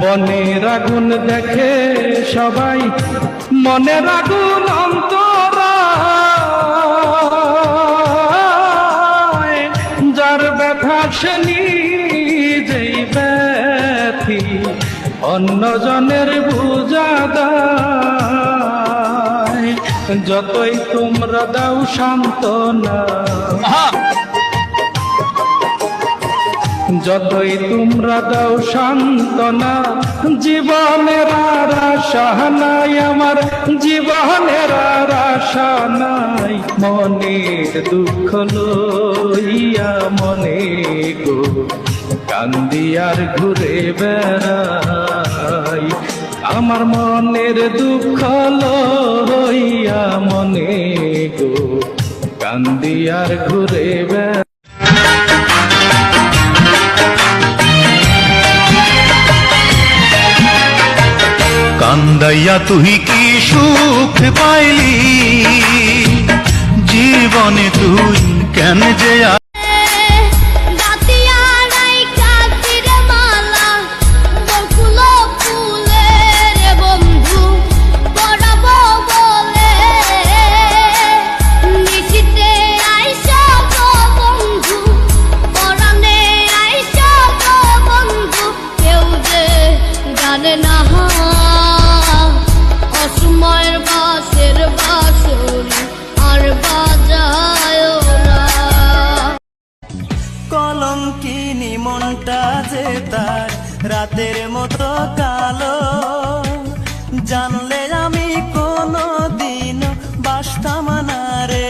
বনের আগুন দেখে সবাই, মনের আগুন অন্তরায়, যার ব্যথা সে নিজেই ব্যথী, অন্যজনের বুঝা দায়। যতই তোমরা দাও সান্ত্বনা, যতই তোমরা দাও সান্ত্বনা, জীবনের আর আশা নাই, আমার জীবনের আর আশা নাই। মনের দুঃখ লইয়া মনে গো কান্দি আর ঘুরে বেড়াই, আমার মনের দুঃখ লইয়া মনে গো কান্দি আর ঘুরে বেড়াই। কান্দাইয়া তুই কি সুখ পাইলি, জীবনে তুই কেন যে কলঙ্কিনী মনটা যে তার রাতের মতো কালো, জানলে আমি কোনো দিন বাসতাম না রে।